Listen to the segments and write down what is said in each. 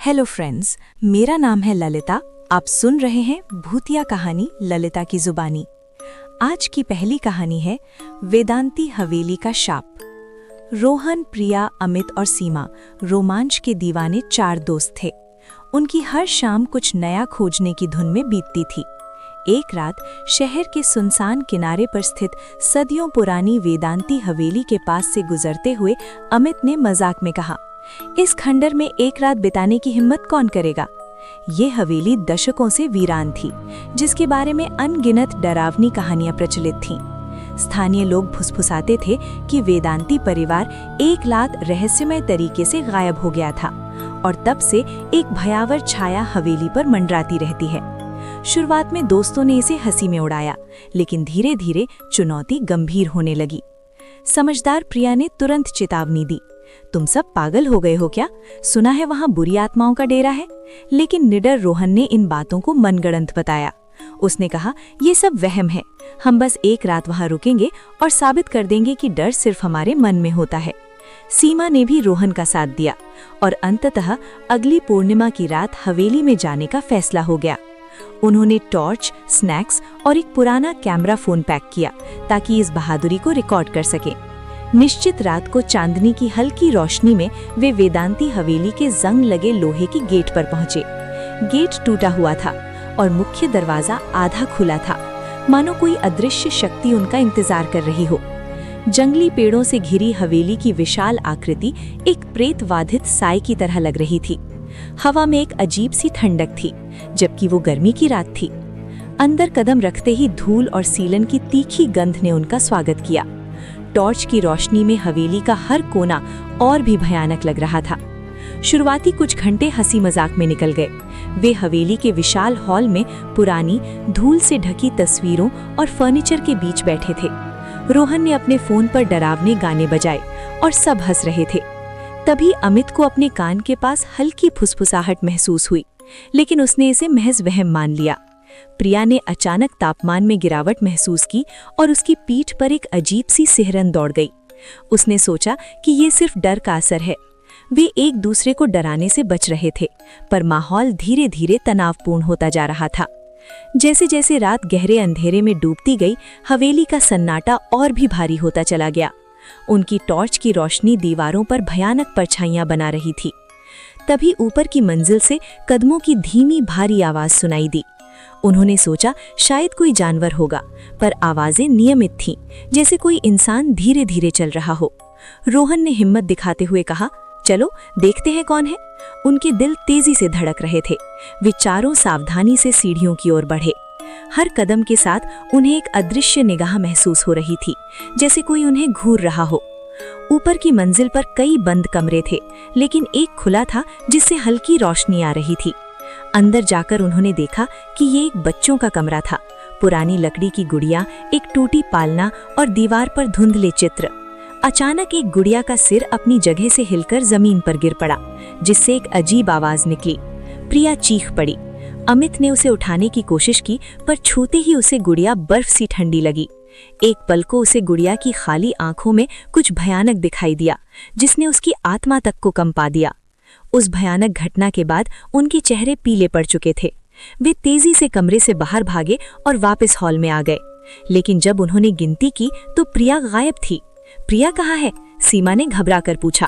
Hello friends, मेरा नाम है ललिता। आप सुन रहे हैं भूतिया कहानी ललिता की जुबानी। आज की पहली कहानी है वेदांती हवेली का शाप। रोहन, प्रिया, अमित और सीमा रोमांच के दीवाने 4 दोस्त थे। उनकी हर शाम कुछ नया खोजने की धुन में बीतती थी। एक रात शहर के सुनसान किनारे पर स्थित सदियों पुरानी वेदांती हवेली के पास से गुजरते हुए अमित ने मजाक में कहा, इस खंडर में एक रात बिताने की हिम्मत कौन करेगा। ये हवेली दशकों से वीरान थी, जिसके बारे में अनगिनत डरावनी कहानियां प्रचलित थीं। स्थानीय लोग फुसफुसाते थे कि वेदांती परिवार एक रात रहस्यमय तरीके से गायब हो गया था और तब से एक भयावह छाया हवेली पर मंडराती रहती है। शुरुआत में दोस्तों ने इसे हंसी में उड़ाया, लेकिन धीरे धीरे चुनौती गंभीर होने लगी। समझदार प्रिया ने तुरंत चेतावनी दी, तुम सब पागल हो गए हो क्या? सुना है वहां बुरी आत्माओं का डेरा है। लेकिन निडर रोहन ने इन बातों को मनगढ़ंत बताया। उसने कहा, ये सब वहम है, हम बस एक रात वहां रुकेंगे और साबित कर देंगे कि डर सिर्फ हमारे मन में होता है। सीमा ने भी रोहन का साथ दिया और अंततः अगली पूर्णिमा की रात हवेली में जाने का फैसला हो गया। उन्होंने टॉर्च, स्नैक्स और एक पुराना कैमरा फोन पैक किया ताकि इस बहादुरी को रिकॉर्ड कर सके। निश्चित रात को चांदनी की हल्की रोशनी में वे वेदांती हवेली के जंग लगे लोहे की गेट पर पहुंचे। गेट टूटा हुआ था और मुख्य दरवाजा आधा खुला था, मानो कोई अदृश्य शक्ति उनका इंतजार कर रही हो। जंगली पेड़ों से घिरी हवेली की विशाल आकृति एक प्रेतवाधित साय की तरह लग रही थी। हवा में एक अजीब सी ठंडक थी, जबकि वो गर्मी की रात थी। अंदर कदम रखते ही धूल और सीलन की तीखी गंध ने उनका स्वागत किया। टॉर्च की रोशनी में हवेली का हर कोना और भी भयानक लग रहा था। शुरुआती कुछ घंटे हंसी मजाक में निकल गए। वे हवेली के विशाल हॉल में पुरानी धूल से ढकी तस्वीरों और फर्नीचर के बीच बैठे थे। रोहन ने अपने फोन पर डरावने गाने बजाए और सब हंस रहे थे। तभी अमित को अपने कान के पास हल्की फुसफुसाहट महसूस हुई, लेकिन उसने इसे महज वहम मान लिया। प्रिया ने अचानक तापमान में गिरावट महसूस की और उसकी पीठ पर एक अजीब सी सिहरन दौड़ गई। उसने सोचा कि ये सिर्फ डर का असर है। वे एक दूसरे को डराने से बच रहे थे, पर माहौल धीरे धीरे तनावपूर्ण होता जा रहा था। जैसे जैसे रात गहरे अंधेरे में डूबती गई, हवेली का सन्नाटा और भी भारी होता चला गया। उनकी टॉर्च की रोशनी दीवारों पर भयानक परछाइयां बना रही थी। तभी ऊपर की मंजिल से कदमों की धीमी भारी आवाज सुनाई दी। उन्होंने सोचा शायद कोई जानवर होगा, पर आवाजें नियमित थीं, जैसे कोई इंसान धीरे धीरे चल रहा हो। रोहन ने हिम्मत दिखाते हुए कहा, चलो देखते हैं कौन है। उनके दिल तेजी से धड़क रहे थे। वे चारों सावधानी से सीढ़ियों की ओर बढ़े। हर कदम के साथ उन्हें एक अदृश्य निगाह महसूस हो रही थी, जैसे कोई उन्हें घूर रहा हो। ऊपर की मंजिल पर कई बंद कमरे थे, लेकिन एक खुला था जिससे हल्की रोशनी आ रही थी। अंदर जाकर उन्होंने देखा कि ये एक बच्चों का कमरा था। पुरानी लकड़ी की गुड़िया, एक टूटी पालना और दीवार पर धुंधले चित्र। अचानक एक गुड़िया का सिर अपनी जगह से हिलकर जमीन पर गिर पड़ा, जिससे एक अजीब आवाज निकली। प्रिया चीख पड़ी। अमित ने उसे उठाने की कोशिश की, पर छूते ही उसे गुड़िया बर्फ सी ठंडी लगी। एक पल को उसे गुड़िया की खाली आंखों में कुछ भयानक दिखाई दिया, जिसने उसकी आत्मा तक को कंपा दिया। उस भयानक घटना के बाद उनके चेहरे पीले पड़ चुके थे। वे तेजी से कमरे से बाहर भागे और वापस हॉल में आ गए। लेकिन जब उन्होंने गिनती की तो प्रिया गायब थी। प्रिया कहाँ है? सीमा ने घबरा कर पूछा।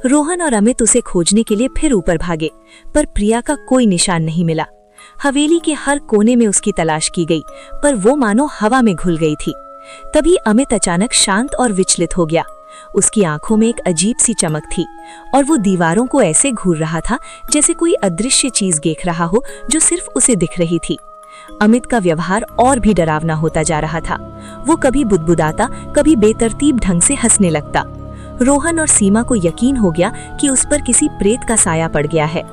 रोहन और अमित उसे खोजने के लिए फिर ऊपर भागे, पर प्रिया का कोई निशान नहीं मिला। हवेली के हर कोने में उसकी तलाश की गई, पर वो मानो हवा में घुल गई थी। तभी अमित अचानक शांत और विचलित हो गया। उसकी आंखों में एक अजीब सी चमक थी और वो दीवारों को ऐसे घूर रहा था जैसे कोई अदृश्य चीज देख रहा हो जो सिर्फ उसे दिख रही थी। अमित का व्यवहार और भी डरावना होता जा रहा था। वो कभी बुदबुदाता, कभी बेतरतीब ढंग से हंसने लगता। रोहन और सीमा को यकीन हो गया कि उस पर किसी प्रेत का साया पड़ गया है।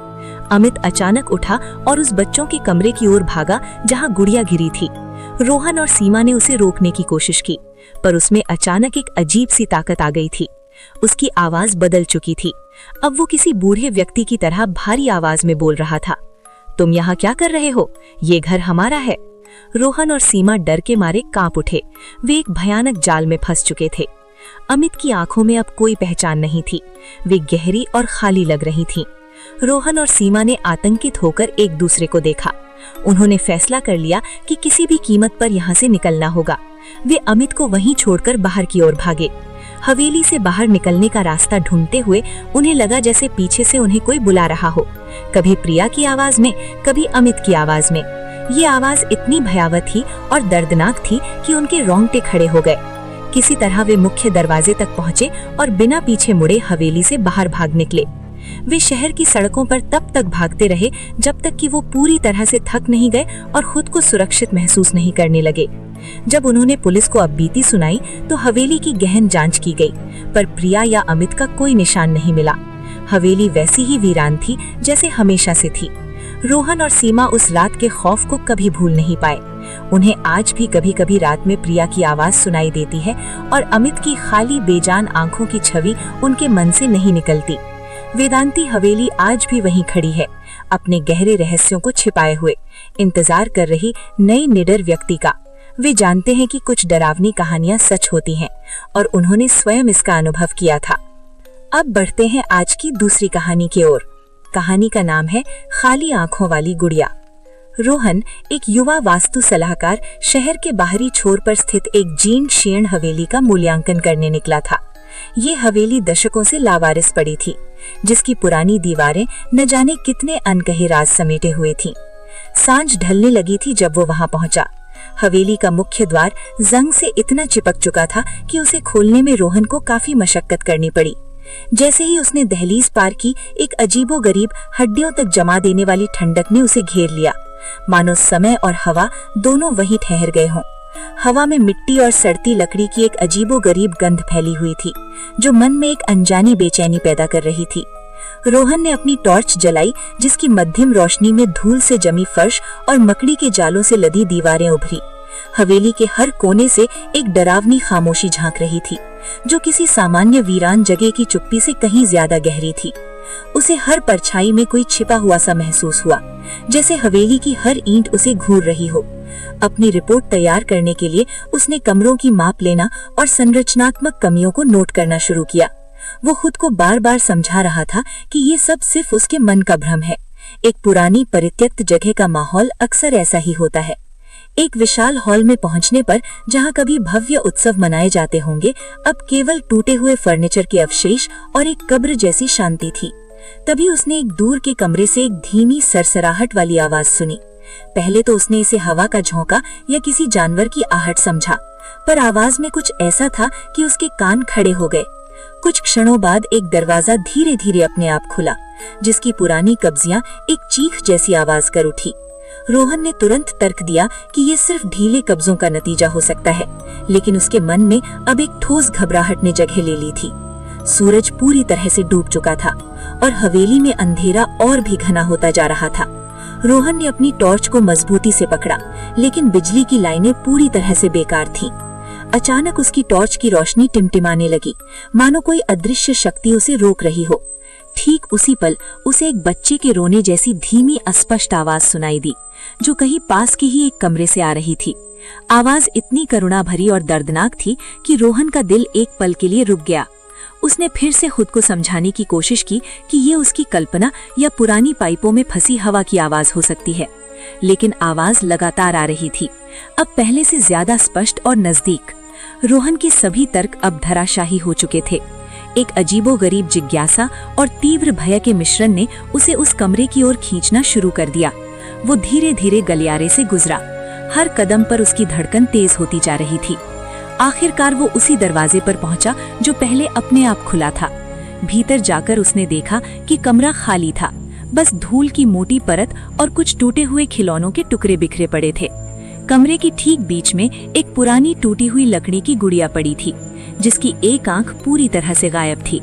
अमित अचानक उठा और उस बच्चों के कमरे की ओर भागा जहां गुड़िया गिरी थी। रोहन और सीमा ने उसे रोकने की कोशिश की, पर उसमें अचानक एक अजीब सी ताकत आ गई थी। उसकी आवाज बदल चुकी थी। अब वो किसी बूढ़े व्यक्ति की तरह भारी आवाज में बोल रहा था, तुम यहाँ क्या कर रहे हो? ये घर हमारा है। रोहन और सीमा डर के मारे कांप उठे। वे एक भयानक जाल में फंस चुके थे। अमित की आंखों में अब कोई पहचान नहीं थी। वे गहरी और खाली लग रही थीं। रोहन और सीमा ने आतंकित होकर एक दूसरे को देखा। उन्होंने फैसला कर लिया कि किसी भी कीमत पर यहाँ से निकलना होगा। वे अमित को वहीं छोड़कर बाहर की ओर भागे। हवेली से बाहर निकलने का रास्ता ढूंढते हुए उन्हें लगा जैसे पीछे से उन्हें कोई बुला रहा हो, कभी प्रिया की आवाज में, कभी अमित की आवाज में। ये आवाज इतनी भयावह थी और दर्दनाक थी कि उनके रोंगटे खड़े हो गए। किसी तरह वे मुख्य दरवाजे तक पहुंचे और बिना पीछे मुड़े हवेली से बाहर भाग निकले। वे शहर की सड़कों पर तब तक भागते रहे जब तक कि वो पूरी तरह से थक नहीं गए और खुद को सुरक्षित महसूस नहीं करने लगे। जब उन्होंने पुलिस को अब बीती सुनाई तो हवेली की गहन जांच की गई, पर प्रिया या अमित का कोई निशान नहीं मिला। हवेली वैसी ही वीरान थी जैसे हमेशा से थी। रोहन और सीमा उस रात के खौफ को कभी भूल नहीं पाए। उन्हें आज भी कभी कभी रात में प्रिया की आवाज सुनाई देती है और अमित की खाली बेजान आंखों की छवि उनके मन से नहीं निकलती। वेदांती हवेली आज भी वहीं खड़ी है, अपने गहरे रहस्यों को छिपाए हुए, इंतजार कर रही नई निडर व्यक्ति का। वे जानते हैं कि कुछ डरावनी कहानियां सच होती हैं और उन्होंने स्वयं इसका अनुभव किया था। अब बढ़ते हैं आज की दूसरी कहानी की ओर। कहानी का नाम है खाली आंखों वाली गुड़िया। रोहन, एक युवा वास्तु सलाहकार, शहर के बाहरी छोर पर स्थित एक जीर्ण शीर्ण हवेली का मूल्यांकन करने निकला था। ये हवेली दशकों से लावारिस पड़ी थी, जिसकी पुरानी दीवारें न जाने कितने अनकहे राज समेटे हुए थीं। सांझ ढलने लगी थी जब वो वहां पहुंचा। हवेली का मुख्य द्वार जंग से इतना चिपक चुका था कि उसे खोलने में रोहन को काफी मशक्कत करनी पड़ी। जैसे ही उसने दहलीज पार की, एक अजीबोगरीब हड्डियों तक जमा देने वाली ठंडक ने उसे घेर लिया, मानो समय और हवा दोनों वहीं ठहर गए हों। हवा में मिट्टी और सड़ती लकड़ी की एक अजीबोगरीब गंध फैली हुई थी, जो मन में एक अनजानी बेचैनी पैदा कर रही थी। रोहन ने अपनी टॉर्च जलाई, जिसकी मध्यम रोशनी में धूल से जमी फर्श और मकड़ी के जालों से लदी दीवारें उभरी। हवेली के हर कोने से एक डरावनी खामोशी झांक रही थी, जो किसी सामान्य वीरान जगह की चुप्पी से कहीं ज्यादा गहरी थी। उसे हर परछाई में कोई छिपा हुआ सा महसूस हुआ, जैसे हवेली की हर ईंट उसे घूर रही हो। अपनी रिपोर्ट तैयार करने के लिए उसने कमरों की माप लेना और संरचनात्मक कमियों को नोट करना शुरू किया। वो खुद को बार बार समझा रहा था कि ये सब सिर्फ उसके मन का भ्रम है। एक पुरानी परित्यक्त जगह का माहौल अक्सर ऐसा ही होता है। एक विशाल हॉल में पहुंचने पर, जहां कभी भव्य उत्सव मनाए जाते होंगे, अब केवल टूटे हुए फर्नीचर के अवशेष और एक कब्र जैसी शांति थी। तभी उसने एक दूर के कमरे से एक धीमी सरसराहट वाली आवाज सुनी। पहले तो उसने इसे हवा का झोंका या किसी जानवर की आहट समझा, पर आवाज में कुछ ऐसा था कि उसके कान खड़े हो गए। कुछ क्षणों बाद एक दरवाजा धीरे धीरे अपने आप खुला, जिसकी पुरानी कब्जियां एक चीख जैसी आवाज कर उठी। रोहन ने तुरंत तर्क दिया कि ये सिर्फ ढीले कब्जों का नतीजा हो सकता है, लेकिन उसके मन में अब एक ठोस घबराहट ने जगह ले ली थी। सूरज पूरी तरह से डूब चुका था और हवेली में अंधेरा और भी घना होता जा रहा था। रोहन ने अपनी टॉर्च को मजबूती से पकड़ा, लेकिन बिजली की लाइनें पूरी तरह से बेकार थीं। अचानक उसकी टॉर्च की रोशनी टिमटिमाने लगी, मानो कोई अदृश्य शक्ति उसे रोक रही हो। ठीक उसी पल उसे एक बच्चे के रोने जैसी धीमी अस्पष्ट आवाज सुनाई दी, जो कहीं पास के ही एक कमरे से आ रही थी। आवाज इतनी करुणा भरी और दर्दनाक थी कि रोहन का दिल एक पल के लिए रुक गया। उसने फिर से खुद को समझाने की कोशिश की कि ये उसकी कल्पना या पुरानी पाइपों में फंसी हवा की आवाज हो सकती है, लेकिन आवाज लगातार आ रही थी, अब पहले से ज्यादा स्पष्ट और नजदीक। रोहन के सभी तर्क अब धराशाही हो चुके थे। एक अजीबोगरीब जिज्ञासा और तीव्र भय के मिश्रण ने उसे उस कमरे की ओर खींचना शुरू कर दिया। वो धीरे धीरे गलियारे से गुजरा, हर कदम पर उसकी धड़कन तेज होती जा रही थी। आखिरकार वो उसी दरवाजे पर पहुंचा जो पहले अपने आप खुला था। भीतर जाकर उसने देखा कि कमरा खाली था, बस धूल की मोटी परत और कुछ टूटे हुए खिलौनों के टुकड़े बिखरे पड़े थे। कमरे की ठीक बीच में एक पुरानी टूटी हुई लकड़ी की गुड़िया पड़ी थी, जिसकी एक आंख पूरी तरह से गायब थी।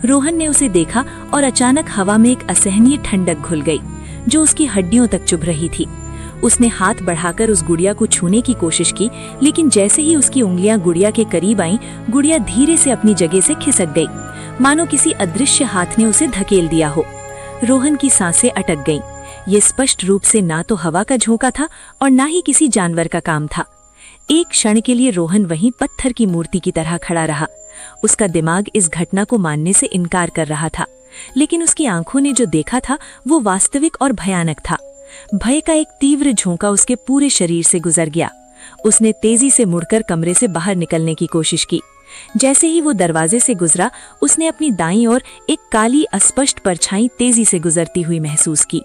रोहन ने उसे देखा और अचानक हवा में एक असहनीय ठंडक घुल गई, जो उसकी हड्डियों तक चुभ रही थी। उसने हाथ बढ़ाकर उस गुड़िया को छूने की कोशिश की, लेकिन जैसे ही उसकी उंगलियां गुड़िया के करीब आईं, गुड़िया धीरे से अपनी जगह से खिसक गई, मानो किसी अदृश्य हाथ ने उसे धकेल दिया हो। रोहन की सांसें अटक गईं। ये स्पष्ट रूप से ना तो हवा का झोंका था और ना ही किसी जानवर का काम था। एक क्षण के लिए रोहन वहीं पत्थर की मूर्ति की तरह खड़ा रहा। उसका दिमाग इस घटना को मानने से इनकार कर रहा था, लेकिन उसकी आंखों ने जो देखा था वो वास्तविक और भयानक था। भय का एक तीव्र झोंका उसके पूरे शरीर से गुजर गया। उसने तेजी से मुड़कर कमरे से बाहर निकलने की कोशिश की। जैसे ही वो दरवाजे से गुजरा, उसने अपनी दाईं ओर एक काली अस्पष्ट परछाई तेजी से गुजरती हुई महसूस की।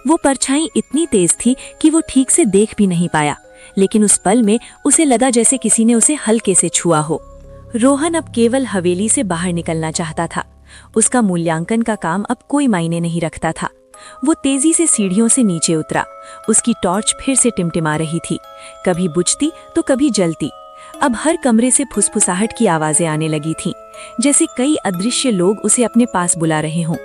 वो परछाई इतनी तेज थी कि वो ठीक से देख भी नहीं पाया, लेकिन उस पल में उसे लगा जैसे किसी ने उसे हल्के से छुआ हो। रोहन अब केवल हवेली से बाहर निकलना चाहता था। उसका मूल्यांकन का काम अब कोई मायने नहीं रखता था। वो तेजी से सीढ़ियों से नीचे उतरा। उसकी टॉर्च फिर से टिमटिमा रही थी, कभी बुझती तो कभी जलती। अब हर कमरे से फुसफुसाहट की आवाजें आने लगी थीं, जैसे कई अदृश्य लोग उसे अपने पास बुला रहे हों।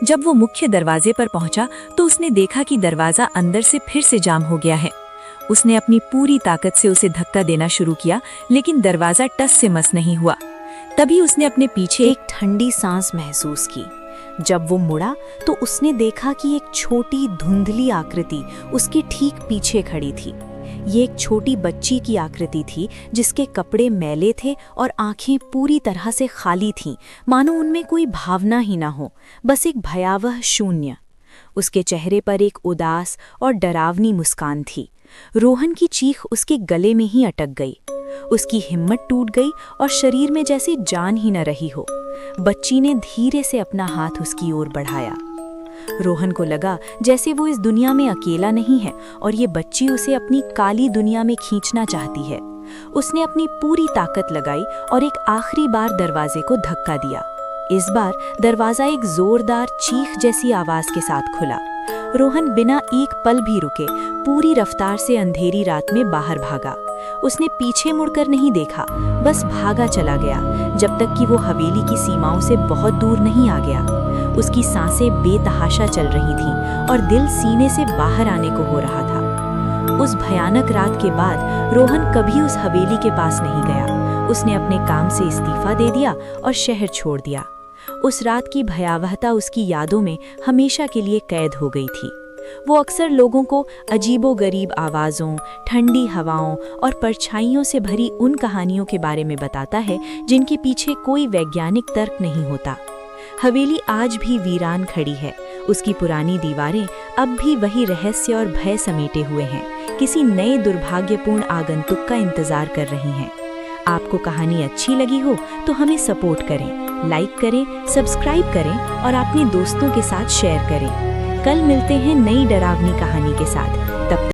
जब वो मुख्य दरवाजे पर पहुंचा तो उसने देखा कि दरवाजा अंदर से फिर से जाम हो गया है। उसने अपनी पूरी ताकत से उसे धक्का देना शुरू किया, लेकिन दरवाजा टस से मस नहीं हुआ। तभी उसने अपने पीछे एक ठंडी सांस महसूस की। जब वो मुड़ा तो उसने देखा कि एक छोटी धुंधली आकृति उसके ठीक पीछे खड़ी थी। ये एक छोटी बच्ची की आकृति थी, जिसके कपड़े मैले थे और आंखें पूरी तरह से खाली थीं, मानो उनमें कोई भावना ही ना हो, बस एक भयावह शून्य। उसके चेहरे पर एक उदास और डरावनी मुस्कान थी। रोहन की चीख उसके गले में ही अटक गई। उसकी हिम्मत टूट गई और शरीर में जैसे जान ही न रही हो। बच्ची ने धीरे से अपना हाथ उसकी ओर बढ़ाया। रोहन को लगा जैसे वो इस दुनिया में अकेला नहीं है और ये बच्ची उसे अपनी काली दुनिया में खींचना चाहती है। उसने अपनी पूरी ताकत लगाई और एक आखिरी बार दरवाजे को धक्का दिया। इस बार दरवाजा एक जोरदार चीख जैसी आवाज के साथ खुला। रोहन बिना एक पल भी रुके पूरी रफ्तार से अंधेरी रात में बाहर भागा। उसने पीछे मुड़कर नहीं देखा, बस भागा चला गया, जब तक कि वो हवेली की सीमाओं से बहुत दूर नहीं आ गया। उसकी सांसें बेतहाशा चल रही थीं और दिल सीने से बाहर आने को हो रहा था। उस भयानक रात के बाद रोहन कभी उस हवेली के पास नहीं गया। उसने अपने काम से इस्तीफा दे दिया और शहर छोड़ दिया। उस रात की भयावहता उसकी यादों में हमेशा के लिए कैद हो गई थी। वो अक्सर लोगों को अजीबोगरीब आवाज़ों, ठंडी हवाओं और परछाइयों से भरी उन कहानियों के बारे में बताता है जिनके पीछे कोई वैज्ञानिक तर्क नहीं होता। हवेली आज भी वीरान खड़ी है। उसकी पुरानी दीवारें अब भी वही रहस्य और भय समेटे हुए हैं, किसी नए दुर्भाग्यपूर्ण आगंतुक का इंतजार कर रही हैं। आपको कहानी अच्छी लगी हो तो हमें सपोर्ट करें, लाइक करें, सब्सक्राइब करें और अपने दोस्तों के साथ शेयर करें। कल मिलते हैं नई डरावनी कहानी के साथ। तब तक